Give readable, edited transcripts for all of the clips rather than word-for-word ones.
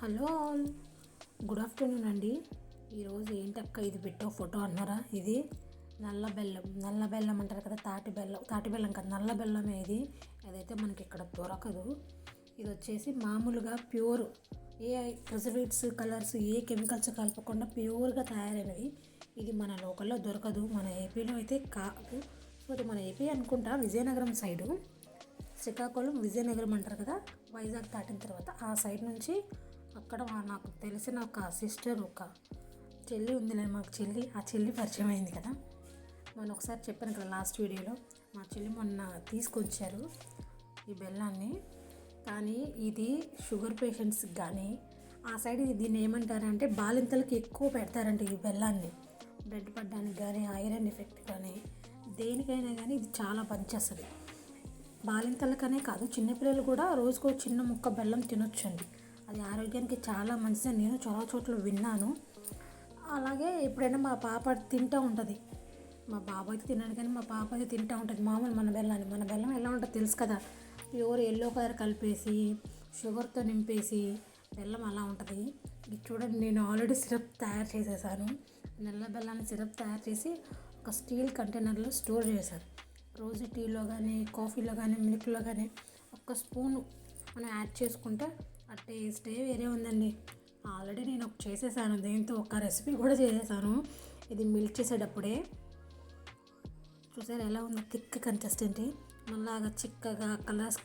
Hello all, good afternoon అండి. ఈరోజు ఏంటక్క ఇది పెట్టావు ఫోటో అన్నారా? ఇది నల్ల బెల్లం అంటారు కదా, తాటి బెల్లం కదా, నల్ల బెల్లమే ఇది. అదైతే మనకి ఇక్కడ దొరకదు. ఇది వచ్చేసి మామూలుగా ప్యూర్, ఏ ప్రిజర్వేటివ్స్, కలర్స్, ఏ కెమికల్స్ కలపకుండా ప్యూర్గా తయారైనవి. ఇది మన లోకల్లో దొరకదు, మన ఏపీలో అయితే కాదు. సో ఇది మన ఏపీ అనుకుంటా, విజయనగరం సైడు, శ్రీకాకుళం విజయనగరం అంటారు కదా, వైజాగ్ దాటిన తర్వాత ఆ సైడ్ నుంచి అక్కడ నాకు తెలిసిన ఒక సిస్టర్, ఒక చెల్లి ఉందిలే మాకు చెల్లి, ఆ చెల్లి పరిచయం అయింది కదా. మొన్న ఒకసారి చెప్పాను కదా లాస్ట్ వీడియోలో, మా చెల్లి మొన్న తీసుకొచ్చారు ఈ బెల్లాన్ని. కానీ ఇది షుగర్ పేషెంట్స్కి కానీ ఆ సైడ్ దీన్ని ఏమంటారంటే బాలింతలకి ఎక్కువ పెడతారంట ఈ బెల్లాన్ని. బ్లడ్ పడడానికి కానీ, ఐరన్ ఎఫెక్ట్ కానీ, దేనికైనా కానీ ఇది చాలా పనిచేస్తుంది. బాలింతలకనే కాదు, చిన్నపిల్లలు కూడా రోజుకో చిన్న ముక్క బెల్లం తినొచ్చండి. అది ఆరోగ్యానికి చాలా మంచిదని నేను చాలా చోట్ల విన్నాను. అలాగే ఎప్పుడైనా మా పాప తింటూ ఉంటుంది, మా బాబు అయితే తిన్నాను కానీ మా పాప అయితే తింటూ ఉంటుంది మామూలు మన బెల్లాన్ని. మన బెల్లం ఎలా ఉంటుందో తెలుసు కదా, ప్యూర్ ఎల్లో కలర్ కలిపేసి షుగర్తో నింపేసి బెల్లం అలా ఉంటుంది. ఇది చూడండి, నేను ఆల్రెడీ సిరప్ తయారు చేసేసాను. నల్ల బెల్లాన్ని సిరప్ తయారు చేసి ఒక స్టీల్ కంటైనర్లో స్టోర్ చేశాను. రోజు టీలో కానీ, కాఫీలో కానీ, మిల్క్లో కానీ ఒక స్పూను మనం యాడ్ చేసుకుంటే ఆ టేస్టే వేరే ఉందండి. ఆల్రెడీ నేను ఒక చేసేసాను, దీంతో ఒక రెసిపీ కూడా చేసేసాను. ఇది మిల్క్ చేసేటప్పుడే చూసారు ఎలా ఉందో, థిక్ కన్సిస్టెంటీ, మళ్ళాగా చిక్కగా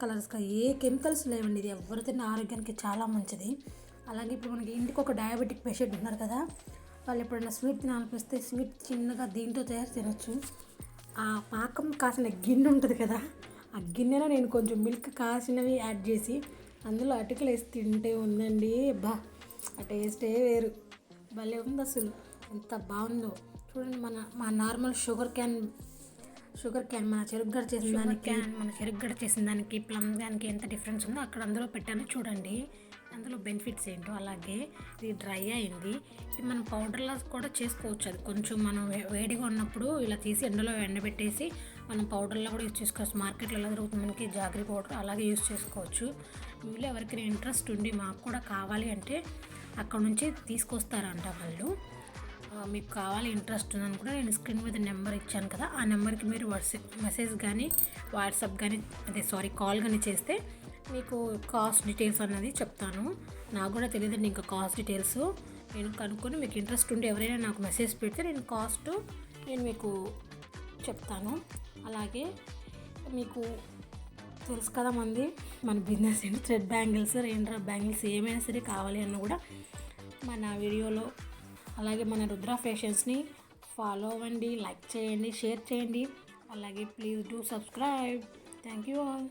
కలర్స్గా, ఏ కెమికల్స్ లేవండి. ఇది ఎవరు తిన్న ఆరోగ్యానికి చాలా మంచిది. అలాగే ఇప్పుడు మనకి ఇంటికి ఒక డయాబెటిక్ పేషెంట్ ఉన్నారు కదా, వాళ్ళు ఎప్పుడైనా స్వీట్ తినాలనిపిస్తే స్వీట్ చిన్నగా దీంతో తయారు తినొచ్చు. ఆ పాకం కాసిన గిన్నె ఉంటుంది కదా, ఆ గిన్నెలో నేను కొంచెం మిల్క్ కాసినవి యాడ్ చేసి అందులో అటుకులు వేసి తింటే ఉందండి, బా ఆ టేస్టే వేరు, భలే ఉంది అసలు, ఎంత బాగుందో చూడండి. మా నార్మల్ షుగర్ క్యాన్ మన చెరుగ్గడ చేసిన దానికి ప్లమ్ దానికి ఎంత డిఫరెన్స్ ఉందో అక్కడ అందులో పెట్టాను చూడండి, అందులో బెనిఫిట్స్ ఏంటో. అలాగే ఇది డ్రై అయింది, ఇది మనం పౌడర్లా కూడా చేసుకోవచ్చు. అది కొంచెం మనం వేడిగా ఉన్నప్పుడు ఇలా తీసి ఎండలో ఎండబెట్టేసి మనం పౌడర్లా కూడా యూజ్ చేసుకోవచ్చు. మార్కెట్లో ఎలా దొరుకుతుంది మనకి జాగరీ పౌడర్, అలాగే యూజ్ చేసుకోవచ్చు. వీళ్ళు ఎవరికైనా ఇంట్రెస్ట్ ఉండి మాకు కూడా కావాలి అంటే అక్కడ నుంచి తీసుకొస్తారంట వాళ్ళు. మీకు కావాలి ఇంట్రెస్ట్ ఉందని కూడా నేను స్క్రీన్ మీద నెంబర్ ఇచ్చాను కదా, ఆ నెంబర్కి మీరు మెసేజ్ కానీ, వాట్సాప్ కానీ, కాల్ కానీ చేస్తే మీకు కాస్ట్ డీటెయిల్స్ అన్నది చెప్తాను. నాకు కూడా తెలియదండి ఇంకా కాస్ట్ డీటెయిల్స్. నేను కనుక్కొని మీకు ఇంట్రెస్ట్ ఉండి ఎవరైనా నాకు మెసేజ్ పెడితే నేను మీకు చెప్తాను. అలాగే మీకు తెలుసు కదా మన బిజినెస్ ఏంటి, థ్రెడ్ బ్యాంగిల్స్, రెయిన్డ్రాప్ బ్యాంగిల్స్ ఏమైనా సరే కావాలి అన్న కూడా మన వీడియోలో. అలాగే మన రుద్ర ఫ్యాషన్స్ని ఫాలో అవ్వండి, లైక్ చేయండి, షేర్ చేయండి. అలాగే please do subscribe. Thank you all.